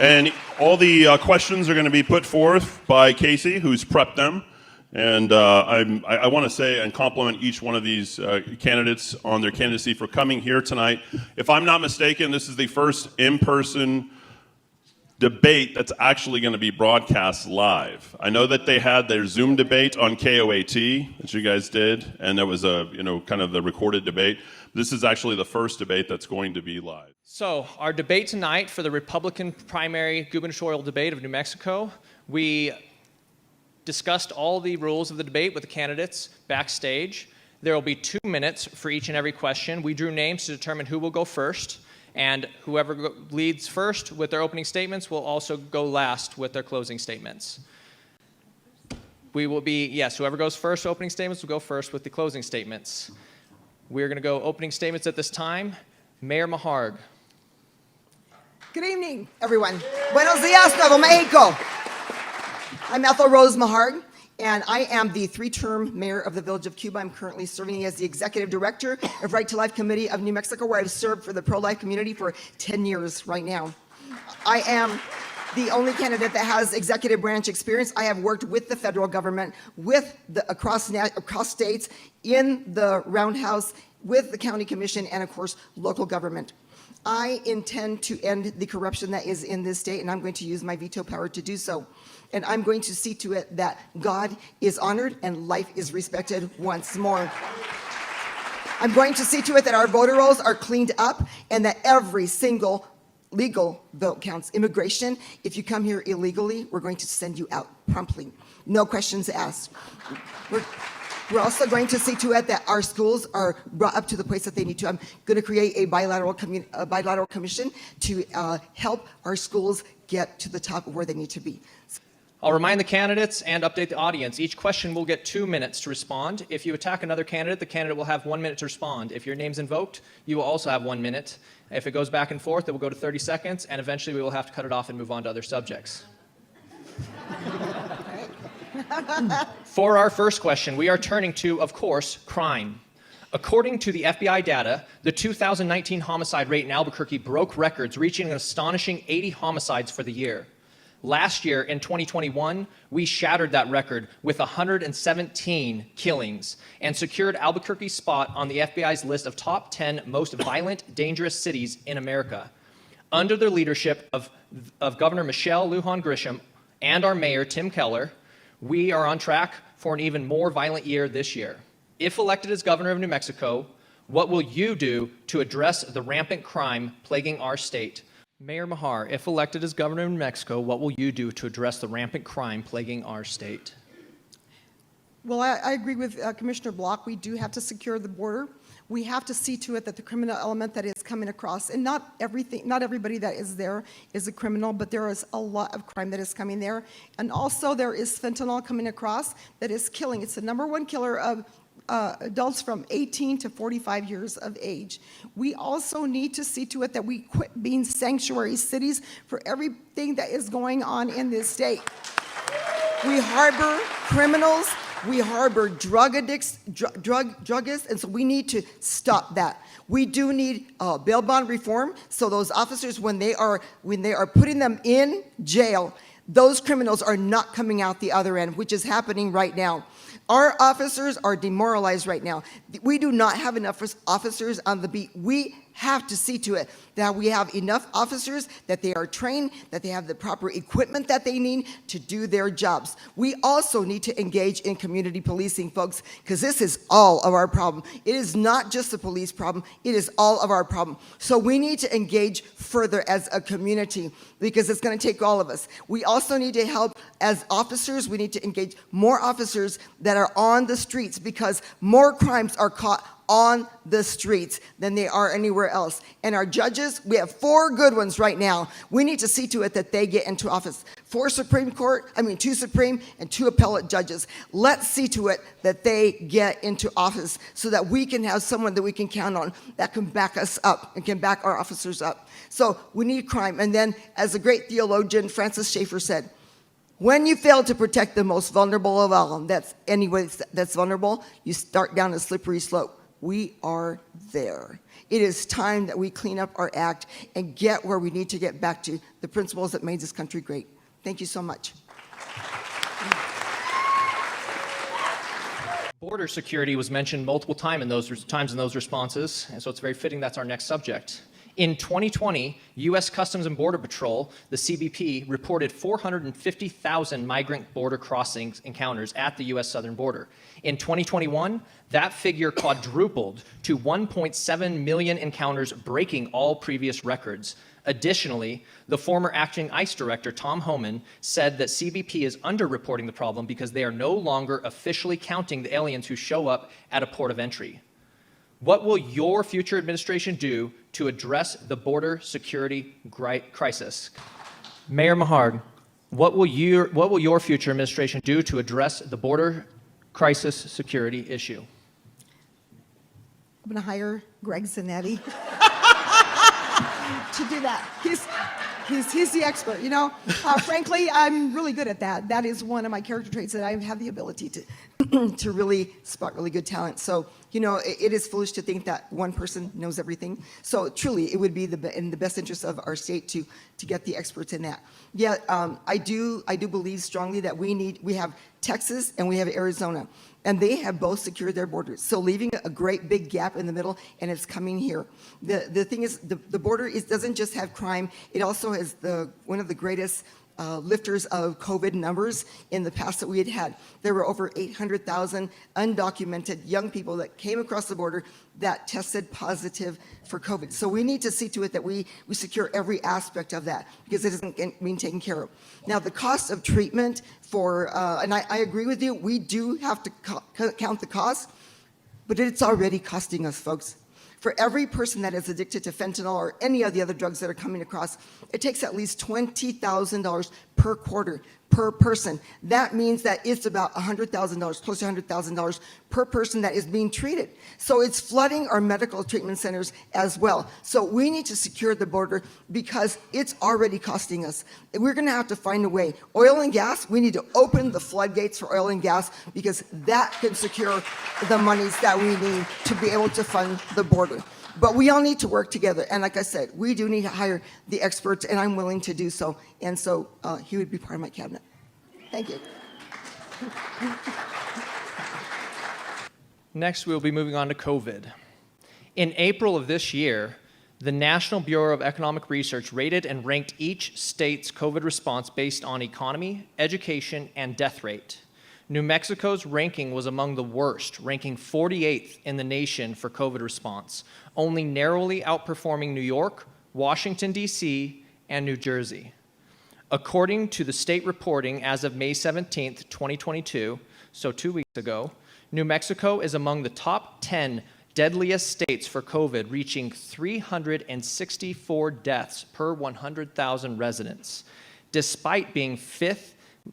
And all the questions are going to be put forth by Casey, who's prepped them. And I want to say and compliment each one of these candidates on their candidacy for coming here tonight. If I'm not mistaken, this is the first in-person debate that's actually going to be broadcast live. I know that they had their Zoom debate on KOAT that you guys did, and there was a, kind of the recorded debate. This is actually the first debate that's going to be live. So our debate tonight for the Republican primary gubernatorial debate of New Mexico, we discussed all the rules of the debate with the candidates backstage. There will be 2 minutes for each and every question. We drew names to determine who will go first, and whoever leads first with their opening statements will also go last with their closing statements. We will be, yes, whoever goes first opening statements will go first with the closing statements. We're going to go opening statements at this time. Mayor Maharg. Good evening, everyone. Buenos dias, Nuevo Mexico. I'm Ethel Maharg, and I am the 3-term mayor of the Village of Cuba. I'm currently serving as the executive director of Right to Life Committee of New Mexico, where I've served for the pro-life community for 10 years right now. I am the only candidate that has executive branch experience. I have worked with the federal government, with the across states, in the Roundhouse, with the county commission, and of course, local government. I intend to end the corruption that is in this state, and I'm going to use my veto power to do so. And I'm going to see to it that God is honored and life is respected once more. I'm going to see to it that our voter rolls are cleaned up and that every single legal vote counts. Immigration, if you come here illegally, we're going to send you out promptly. No questions asked. We're also going to see to it that our schools are brought up to the place that they need to. I'm going to create a bilateral commission to help our schools get to the top of where they need to be. I'll remind the candidates and update the audience. Each question will get 2 minutes to respond. If you attack another candidate, the candidate will have 1 minute to respond. If your name's invoked, you will also have 1 minute. If it goes back and forth, it will go to 30 seconds, and eventually we will have to cut it off and move on to other subjects. For our first question, we are turning to, of course, crime. According to the FBI data, the 2019 homicide rate in Albuquerque broke records, reaching an astonishing 80 homicides for the year. Last year, in 2021, we shattered that record with 117 killings and secured Albuquerque's spot on the FBI's list of top 10 most violent, dangerous cities in America. Under the leadership of Governor Michelle Lujan Grisham and our mayor, Tim Keller, we are on track for an even more violent year this year. If elected as governor of New Mexico, what will you do to address the rampant crime plaguing our state? Mayor Maharg, if elected as governor of New Mexico, what will you do to address the rampant crime plaguing our state? Well, I agree with Commissioner Block. We do have to secure the border. We have to see to it that the criminal element that is coming across, and not everybody that is there is a criminal, but there is a lot of crime that is coming there. And also there is fentanyl coming across that is killing. It's the #1 killer of adults from 18 to 45 years of age. We also need to see to it that we quit being sanctuary cities for everything that is going on in this state. We harbor criminals, we harbor drug addicts, druggists, and so we need to stop that. We do need bail bond reform, so those officers, when they are putting them in jail, those criminals are not coming out the other end, which is happening right now. Our officers are demoralized right now. We do not have enough officers on the beat. We have to see to it that we have enough officers, that they are trained, that they have the proper equipment that they need to do their jobs. We also need to engage in community policing, folks, because this is all of our problem. It is not just the police problem, it is all of our problem. So we need to engage further as a community, because it's going to take all of us. We also need to help as officers. We need to engage more officers that are on the streets, because more crimes are caught on the streets than they are anywhere else. And our judges, we have 4 good ones right now. We need to see to it that they get into office. 2 Supreme and 2 appellate judges. Let's see to it that they get into office so that we can have someone that we can count on that can back us up and can back our officers up. So we need crime. And then, as the great theologian Francis Schaeffer said, when you fail to protect the most vulnerable of all, that's anyone that's vulnerable, you start down a slippery slope. We are there. It is time that we clean up our act and get where we need to get back to, the principles that made this country great. Thank you so much. Border security was mentioned multiple times in those responses, and so it's very fitting that's our next subject. In 2020, U.S. Customs and Border Patrol, the CBP, reported 450,000 migrant border crossings encounters at the U.S. southern border. In 2021, that figure quadrupled to 1.7 million encounters, breaking all previous records. Additionally, the former acting ICE director, Tom Homan, said that CBP is underreporting the problem because they are no longer officially counting the aliens who show up at a port of entry. What will your future administration do to address the border security crisis? Mayor Maharg, what will your future administration do to address the border crisis security issue? I'm going to hire Greg Zanetti to do that. He's the expert, you know. Frankly, I'm really good at that. That is one of my character traits, that I have the ability to really spot really good talent. So, you know, it is foolish to think that one person knows everything. So truly, it would be in the best interest of our state to get the experts in that. Yeah, I do believe strongly that we have Texas and we have Arizona, and they have both secured their borders. So leaving a great big gap in the middle, and it's coming here. The thing is, the border doesn't just have crime, it also has one of the greatest lifters of COVID numbers in the past that we had had. There were over 800,000 undocumented young people that came across the border that tested positive for COVID. So we need to see to it that we secure every aspect of that, because it isn't being taken care of. Now, the cost of treatment for, and I agree with you, we do have to count the cost, but it's already costing us, folks. For every person that is addicted to fentanyl or any of the other drugs that are coming across, it takes at least $20,000 per quarter per person. That means that it's about $100,000, close to $100,000 per person that is being treated. So it's flooding our medical treatment centers as well. So we need to secure the border because it's already costing us. We're going to have to find a way. Oil and gas, we need to open the floodgates for oil and gas, because that can secure the monies that we need to be able to fund the border. But we all need to work together. And like I said, we do need to hire the experts, and I'm willing to do so. And so he would be part of my cabinet. Thank you. Next, we'll be moving on to COVID. In April of this year, the National Bureau of Economic Research rated and ranked each state's COVID response based on economy, education, and death rate. New Mexico's ranking was among the worst, ranking 48th in the nation for COVID response, only narrowly outperforming New York, Washington, D.C., and New Jersey. According to the state reporting as of May 17th, 2022, so 2 weeks ago, New Mexico is among the top 10 deadliest states for COVID, reaching 364 deaths per 100,000 residents, despite being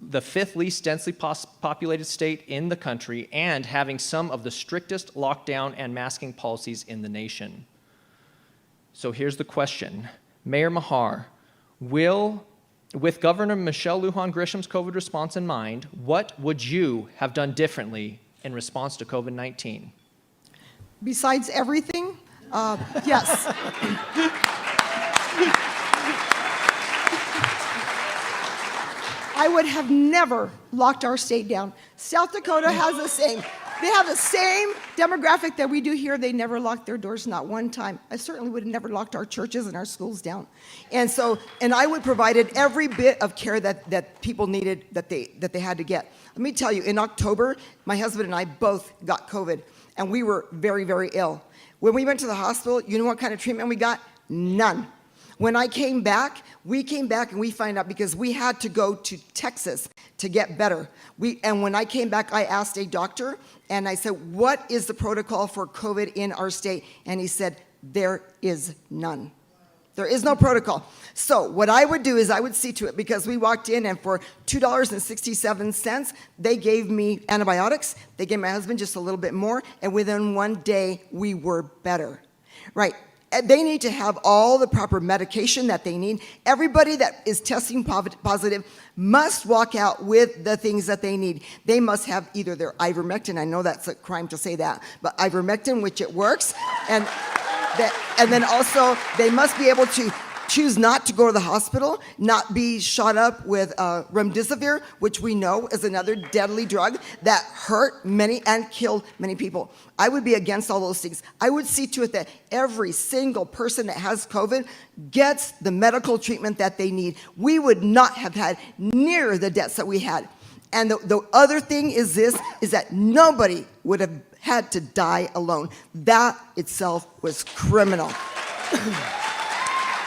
the fifth least densely populated state in the country and having some of the strictest lockdown and masking policies in the nation. So here's the question. Mayor Maharg, with Governor Michelle Lujan Grisham's COVID response in mind, what would you have done differently in response to COVID-19? Besides everything, yes. I would have never locked our state down. South Dakota has the same. They have the same demographic that we do here. They never locked their doors, not one time. I certainly would have never locked our churches and our schools down. And I would have provided every bit of care that people needed, that they had to get. Let me tell you, in October, my husband and I both got COVID, and we were very, very ill. When we went to the hospital, you know what kind of treatment we got? None. When we came back and we find out, because we had to go to Texas to get better. And when I came back, I asked a doctor, and I said, what is the protocol for COVID in our state? And he said, there is none. There is no protocol. So what I would do is I would see to it, because we walked in and for $2.67, they gave me antibiotics. They gave my husband just a little bit more, and within 1 day, we were better. Right. They need to have all the proper medication that they need. Everybody that is testing positive must walk out with the things that they need. They must have either their ivermectin, I know that's a crime to say that, but ivermectin, which it works, and then also they must be able to choose not to go to the hospital, not be shot up with remdesivir, which we know is another deadly drug that hurt many and killed many people. I would be against all those things. I would see to it that every single person that has COVID gets the medical treatment that they need. We would not have had near the deaths that we had. And the other thing is this, is that nobody would have had to die alone. That itself was criminal.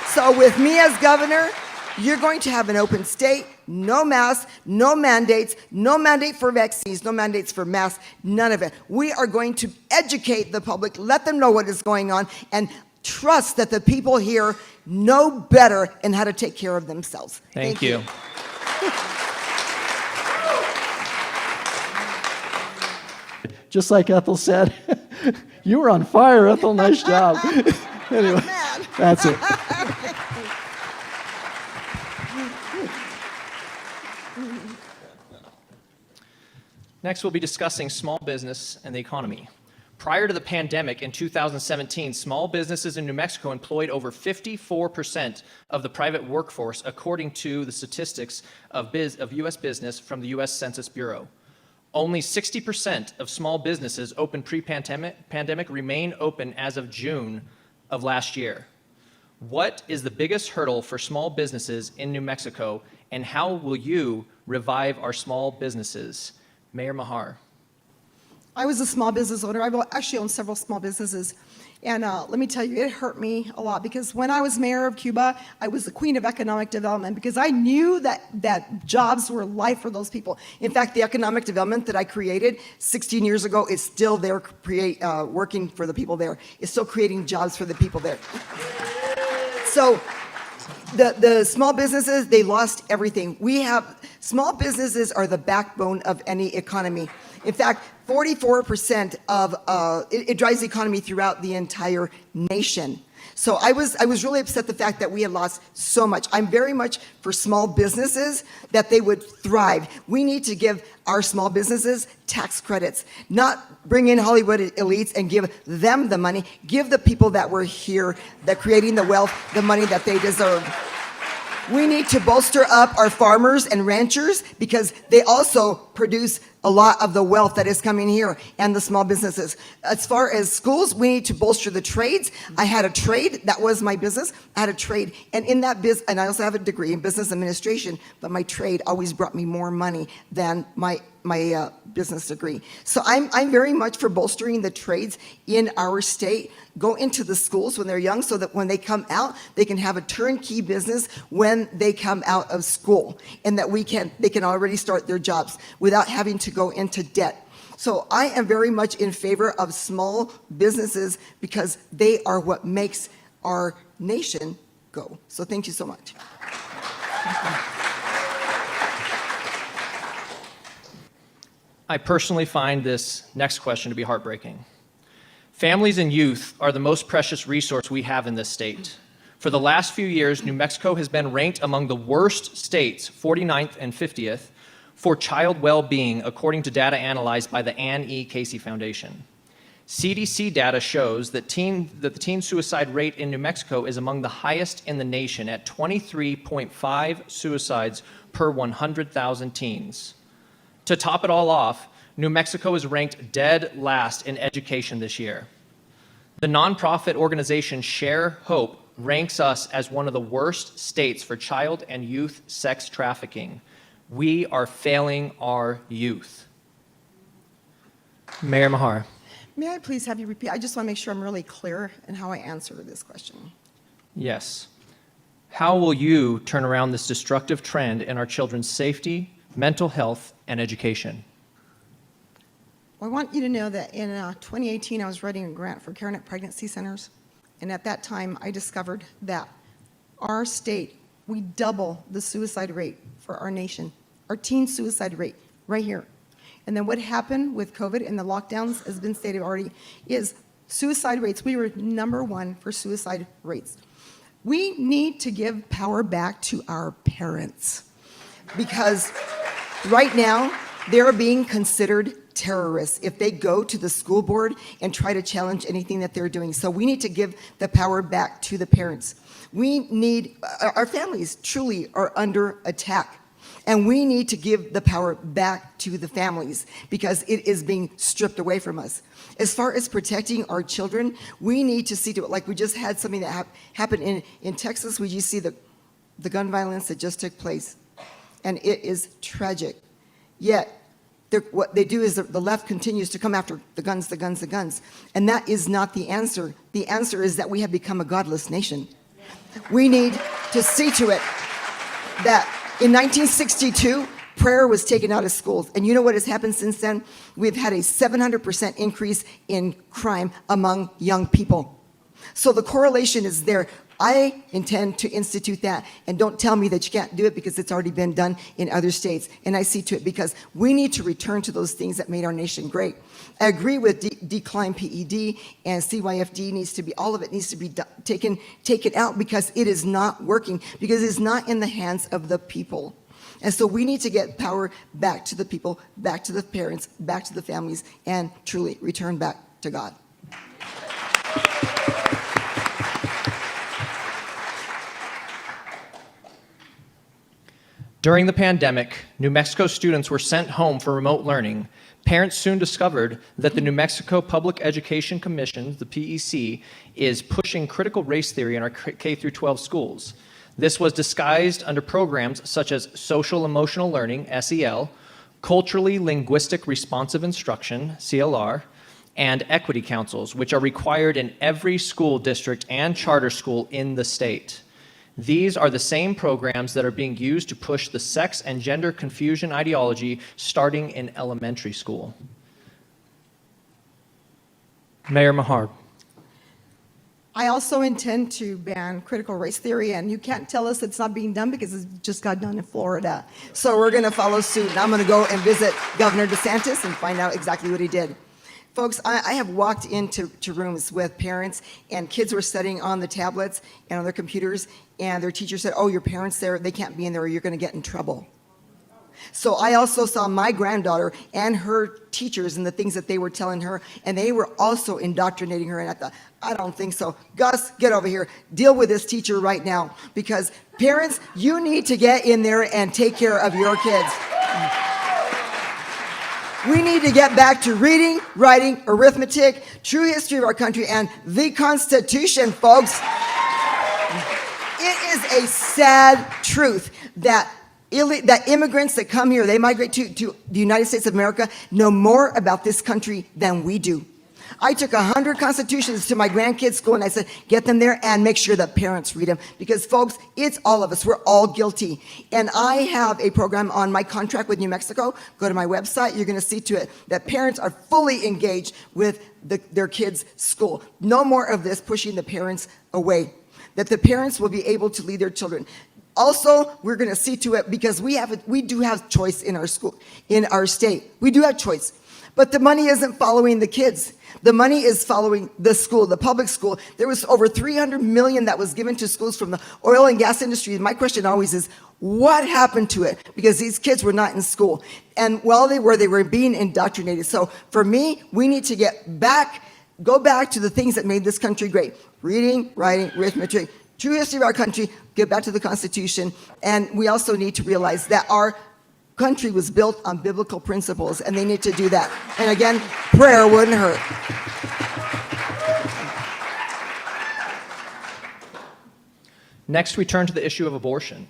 So with me as governor, you're going to have an open state, no masks, no mandates, no mandate for vaccines, no mandates for masks, none of it. We are going to educate the public, let them know what is going on, and trust that the people here know better and how to take care of themselves. Thank you. Just like Ethel said, you were on fire, Ethel. Nice job. Anyway, that's it. Next, we'll be discussing small business and the economy. Prior to the pandemic in 2017, small businesses in New Mexico employed over 54% of the private workforce, according to the statistics of U.S. business from the U.S. Census Bureau. Only 60% of small businesses open pre-pandemic remain open as of June of last year. What is the biggest hurdle for small businesses in New Mexico, and how will you revive our small businesses? Mayor Maharg. I was a small business owner. I've actually owned several small businesses. And let me tell you, it hurt me a lot because when I was mayor of Cuba, I was the queen of economic development because I knew that jobs were life for those people. In fact, the economic development that I created 16 years ago is still there working for the people there. It's still creating jobs for the people there. So the small businesses, they lost everything. Small businesses are the backbone of any economy. In fact, 44% of it drives the economy throughout the entire nation. So I was really upset the fact that we had lost so much. I'm very much for small businesses, that they would thrive. We need to give our small businesses tax credits, not bring in Hollywood elites and give them the money. Give the people that were here, that creating the wealth, the money that they deserve. We need to bolster up our farmers and ranchers because they also produce a lot of the wealth that is coming here and the small businesses. As far as schools, we need to bolster the trades. I had a trade, that was my business. I had a trade, and in that business, and I also have a degree in business administration, but my trade always brought me more money than my business degree. So I'm very much for bolstering the trades in our state. Go into the schools when they're young so that when they come out, they can have a turnkey business when they come out of school, and that they can already start their jobs without having to go into debt. So I am very much in favor of small businesses because they are what makes our nation go. So thank you so much. I personally find this next question to be heartbreaking. Families and youth are the most precious resource we have in this state. For the last few years, New Mexico has been ranked among the worst states, 49th and 50th, for child well-being, according to data analyzed by the Ann E. Casey Foundation. CDC data shows that the teen suicide rate in New Mexico is among the highest in the nation at 23.5 suicides per 100,000 teens. To top it all off, New Mexico is ranked dead last in education this year. The nonprofit organization Share Hope ranks us as one of the worst states for child and youth sex trafficking. We are failing our youth. Mayor Maharg. May I please have you repeat? I just want to make sure I'm really clear in how I answer this question. Yes. How will you turn around this destructive trend in our children's safety, mental health, and education? Well, I want you to know that in 2018, I was writing a grant for CareNet pregnancy centers. And at that time, I discovered that our state, we double the suicide rate for our nation, our teen suicide rate right here. And then what happened with COVID and the lockdowns, has been stated already, is Suicide rates, we were number one for suicide rates. We need to give power back to our parents because right now they're being considered terrorists if they go to the school board and try to challenge anything that they're doing. So we need to give the power back to the parents. We need, our families truly are under attack. And we need to give the power back to the families because it is being stripped away from us. As far as protecting our children, we need to see to it. Like we just had something that happened in Texas. We just see the gun violence that just took place. And it is tragic. Yet, what they do is the left continues to come after the guns, the guns, the guns. And that is not the answer. The answer is that we have become a godless nation. We need to see to it that in 1962, prayer was taken out of schools. And you know what has happened since then? We've had a 700% increase in crime among young people. So the correlation is there. I intend to institute that. And don't tell me that you can't do it because it's already been done in other states. And I see to it because we need to return to those things that made our nation great. I agree with decline PED and CYFD needs to be, all of it needs to be taken out because it is not working, because it's not in the hands of the people. And so we need to get power back to the people, back to the parents, back to the families, and truly return back to God. During the pandemic, New Mexico students were sent home for remote learning. Parents soon discovered that the New Mexico Public Education Commission, the PEC, is pushing critical race theory in our K-12 schools. This was disguised under programs such as social emotional learning, SEL, culturally linguistic responsive instruction, CLR, and equity councils, which are required in every school district and charter school in the state. These are the same programs that are being used to push the sex and gender confusion ideology starting in elementary school. Mayor Maharg. I also intend to ban critical race theory, and you can't tell us it's not being done because it just got done in Florida. So we're going to follow suit, and I'm going to go and visit Governor DeSantis and find out exactly what he did. Folks, I have walked into rooms with parents, and kids were studying on the tablets and on their computers, and their teacher said, oh, your parents there, they can't be in there or you're going to get in trouble. So I also saw my granddaughter and her teachers and the things that they were telling her, and they were also indoctrinating her, and I thought, I don't think so. Gus, get over here. Deal with this teacher right now, because parents, you need to get in there and take care of your kids. We need to get back to reading, writing, arithmetic, true history of our country, and the Constitution, folks. It is a sad truth that immigrants that come here, they migrate to the United States of America, know more about this country than we do. I took 100 constitutions to my grandkids' school, and I said, get them there and make sure that parents read them. Because, folks, it's all of us. We're all guilty. And I have a program on my contract with New Mexico. Go to my website. You're going to see to it that parents are fully engaged with their kids' school. No more of this pushing the parents away. That the parents will be able to lead their children. Also, we're going to see to it, because we do have choice in our school, in our state. We do have choice. But the money isn't following the kids. The money is following the school, the public school. There was over $300 million that was given to schools from the oil and gas industry. My question always is, what happened to it? Because these kids were not in school. And while they were being indoctrinated. So for me, we need to go back to the things that made this country great. Reading, writing, arithmetic, true history of our country, get back to the Constitution. And we also need to realize that our country was built on biblical principles, and they need to do that. And again, prayer wouldn't hurt. Next, we turn to the issue of abortion.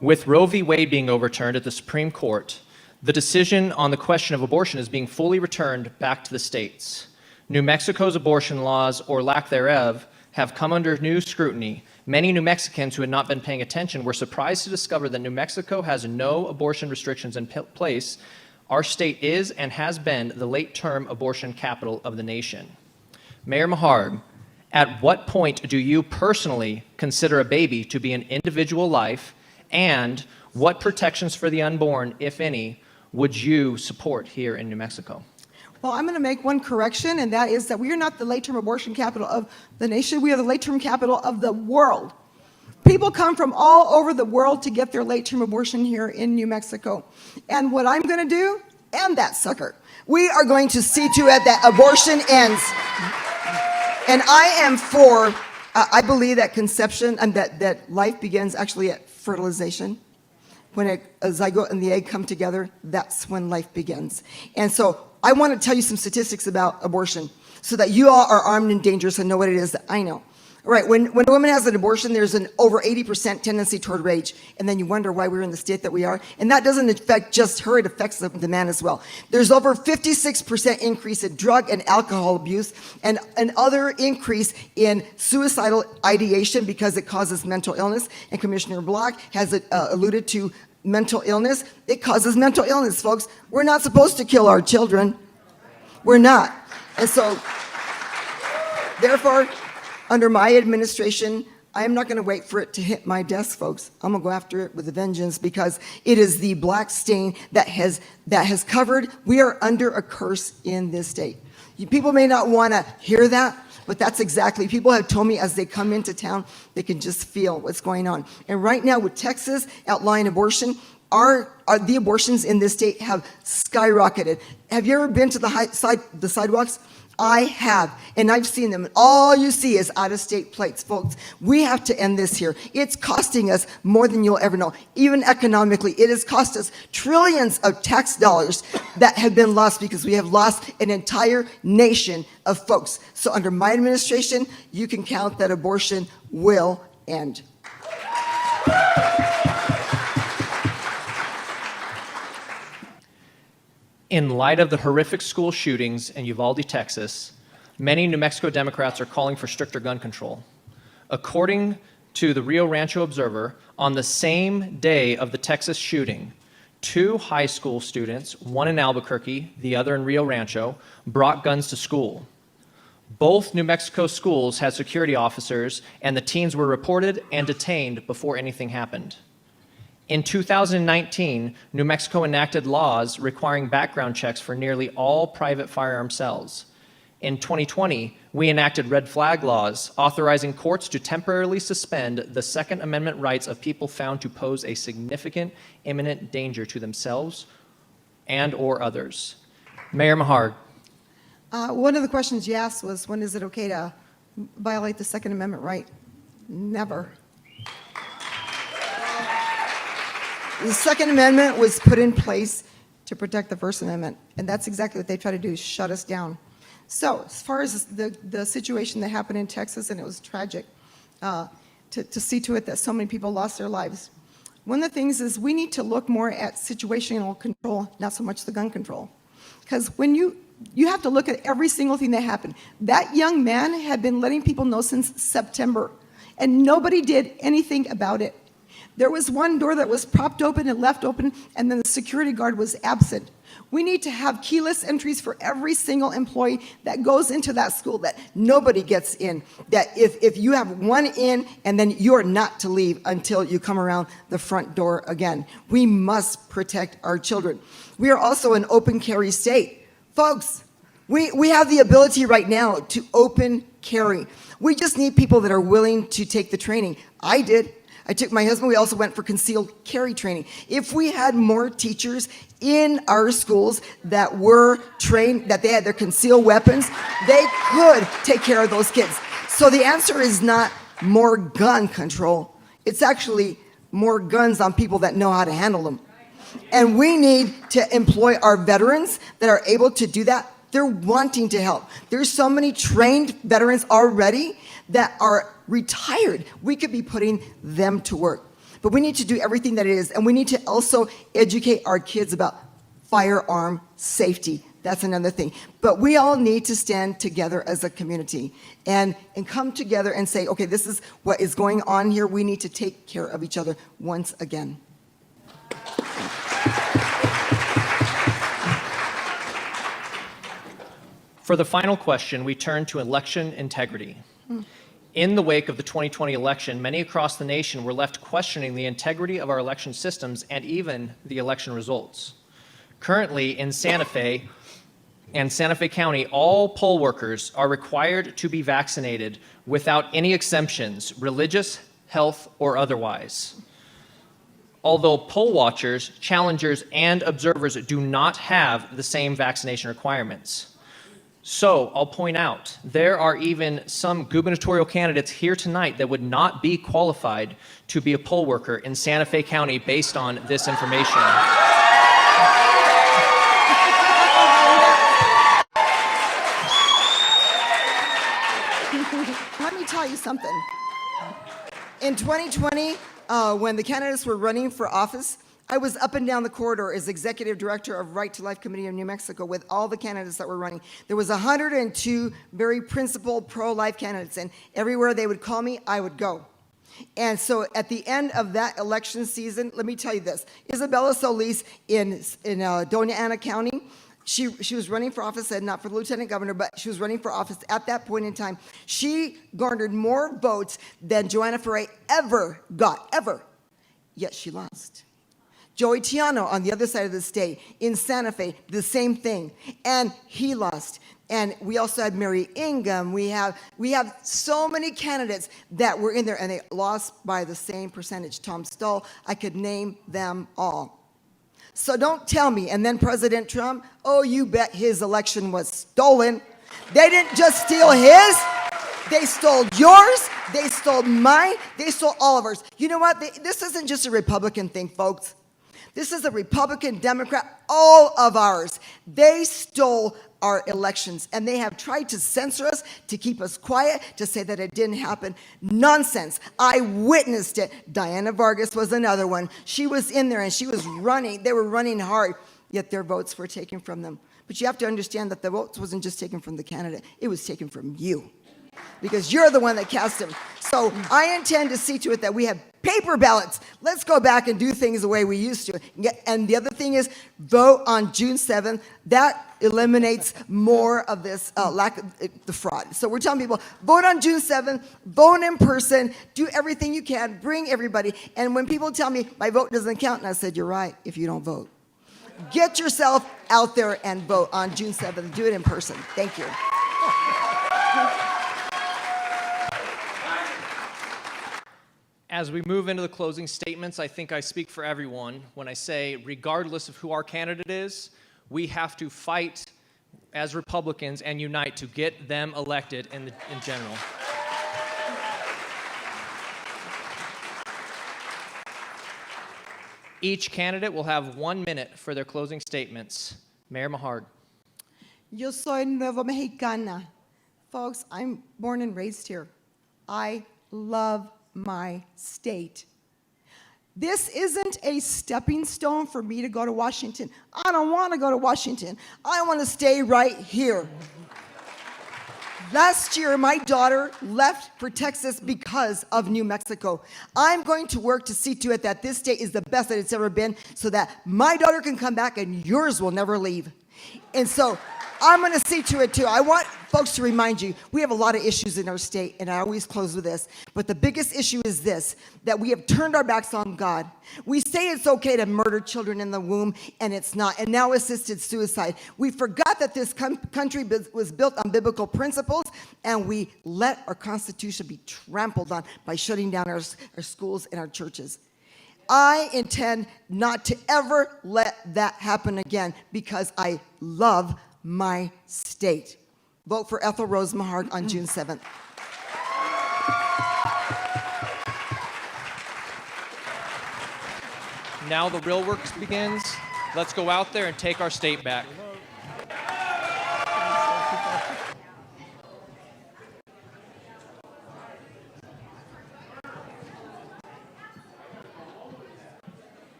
With Roe v. Wade being overturned at the Supreme Court, the decision on the question of abortion is being fully returned back to the states. New Mexico's abortion laws, or lack thereof, have come under new scrutiny. Many New Mexicans who had not been paying attention were surprised to discover that New Mexico has no abortion restrictions in place. Our state is and has been the late-term abortion capital of the nation. Mayor Maharg, at what point do you personally consider a baby to be an individual life, and what protections for the unborn, if any, would you support here in New Mexico? Well, I'm going to make one correction, and that is that we are not the late-term abortion capital of the nation. We are the late-term capital of the world. People come from all over the world to get their late-term abortion here in New Mexico. And what I'm going to do, end that sucker. We are going to see to it that abortion ends. And I am for, I believe that conception, and that life begins actually at fertilization. When a zygote and the egg come together, that's when life begins. And so I want to tell you some statistics about abortion so that you all are armed and dangerous and know what it is that I know. All right, when a woman has an abortion, there's an over 80% tendency toward rage. And then you wonder why we're in the state that we are. And that doesn't affect just her, it affects the man as well. There's over 56% increase in drug and alcohol abuse, and another increase in suicidal ideation because it causes mental illness. And Commissioner Block has alluded to mental illness. It causes mental illness, folks. We're not supposed to kill our children. We're not. And so, therefore, under my administration, I am not going to wait for it to hit my desk, folks. I'm going to go after it with a vengeance because it is the black stain that has covered. We are under a curse in this state. People may not want to hear that, but that's exactly. People have told me as they come into town, they can just feel what's going on. And right now, with Texas outlawing abortion, the abortions in this state have skyrocketed. Have you ever been to the sidewalks? I have, and I've seen them. All you see is out-of-state plates, folks. We have to end this here. It's costing us more than you'll ever know. Even economically, it has cost us trillions of tax dollars that have been lost because we have lost an entire nation of folks. So under my administration, you can count that abortion will end. In light of the horrific school shootings in Uvalde, Texas, many New Mexico Democrats are calling for stricter gun control. According to the Rio Rancho Observer, on the same day of the Texas shooting, 2 high school students, one in Albuquerque, the other in Rio Rancho, brought guns to school. Both New Mexico schools had security officers, and the teens were reported and detained before anything happened. In 2019, New Mexico enacted laws requiring background checks for nearly all private firearm sales. In 2020, we enacted red flag laws authorizing courts to temporarily suspend the Second Amendment rights of people found to pose a significant imminent danger to themselves and or others. Mayor Maharg. One of the questions you asked was, when is it okay to violate the Second Amendment right? Never. The Second Amendment was put in place to protect the First Amendment, and that's exactly what they try to do, is shut us down. So as far as the situation that happened in Texas, and it was tragic, to see to it that so many people lost their lives, one of the things is we need to look more at situational control, not so much the gun control. Because when you have to look at every single thing that happened. That young man had been letting people know since September, and nobody did anything about it. There was one door that was propped open and left open, and then the security guard was absent. We need to have keyless entries for every single employee that goes into that school, that nobody gets in. That if you have one in, and then you are not to leave until you come around the front door again. We must protect our children. We are also an open carry state. Folks, we have the ability right now to open carry. We just need people that are willing to take the training. I did. I took my husband, we also went for concealed carry training. If we had more teachers in our schools that were trained, that they had their concealed weapons, they could take care of those kids. So the answer is not more gun control. It's actually more guns on people that know how to handle them. And we need to employ our veterans that are able to do that. They're wanting to help. There's so many trained veterans already that are retired. We could be putting them to work. But we need to do everything that it is. And we need to also educate our kids about firearm safety. That's another thing. But we all need to stand together as a community and come together and say, okay, this is what is going on here. We need to take care of each other once again. For the final question, we turn to election integrity. In the wake of the 2020 election, many across the nation were left questioning the integrity of our election systems and even the election results. Currently, in Santa Fe, and Santa Fe County, all poll workers are required to be vaccinated without any exemptions, religious, health, or otherwise. Although poll watchers, challengers, and observers do not have the same vaccination requirements. So, I'll point out, there are even some gubernatorial candidates here tonight that would not be qualified to be a poll worker in Santa Fe County based on this information. Let me tell you something. In 2020, when the candidates were running for office, I was up and down the corridor as executive director of Right to Life Committee of New Mexico with all the candidates that were running. There was 102 very principled pro-life candidates, and everywhere they would call me, I would go. And so at the end of that election season, let me tell you this. Isabella Solis in Doña Ana County, she was running for office, and not for lieutenant governor, but she was running for office at that point in time. She garnered more votes than Joanna Ferre ever got, ever. Yet she lost. Joey Tiano on the other side of the state, in Santa Fe, the same thing, and he lost. And we also had Mary Ingham. We have so many candidates that were in there, and they lost by the same percentage. Tom Stull, I could name them all. So don't tell me. And then President Trump, oh, you bet his election was stolen. They didn't just steal his. They stole yours. They stole mine. They stole all of ours. You know what? This isn't just a Republican thing, folks. This is a Republican, Democrat, all of ours. They stole our elections, and they have tried to censor us, to keep us quiet, to say that it didn't happen. Nonsense. I witnessed it. Diana Vargas was another one. She was in there, and she was running. They were running hard, yet their votes were taken from them. But you have to understand that the votes wasn't just taken from the candidate. It was taken from you, because you're the one that cast them. So I intend to see to it that we have paper ballots. Let's go back and do things the way we used to. And the other thing is, vote on June 7th. That eliminates more of this lack of the fraud. So we're telling people, vote on June 7th, vote in person, do everything you can, bring everybody. And when people tell me my vote doesn't count, and I said, you're right if you don't vote. Get yourself out there and vote on June 7th. Do it in person. Thank you. As we move into the closing statements, I think I speak for everyone when I say, regardless of who our candidate is, we have to fight as Republicans and unite to get them elected in general. Each candidate will have 1 minute for their closing statements. Mayor Maharg. Yo soy Nueva Mexicana. Folks, I'm born and raised here. I love my state. This isn't a stepping stone for me to go to Washington. I don't want to go to Washington. I want to stay right here. Last year, my daughter left for Texas because of New Mexico. I'm going to work to see to it that this state is the best that it's ever been, so that my daughter can come back and yours will never leave. And so I'm going to see to it too. I want folks to remind you, we have a lot of issues in our state, and I always close with this. But the biggest issue is this, that we have turned our backs on God. We say it's okay to murder children in the womb, and it's not. And now assisted suicide. We forgot that this country was built on biblical principles, and we let our Constitution be trampled on by shutting down our schools and our churches. I intend not to ever let that happen again, because I love my state. Vote for Ethel Maharg on June 7th. Now the real work begins. Let's go out there and take our state back.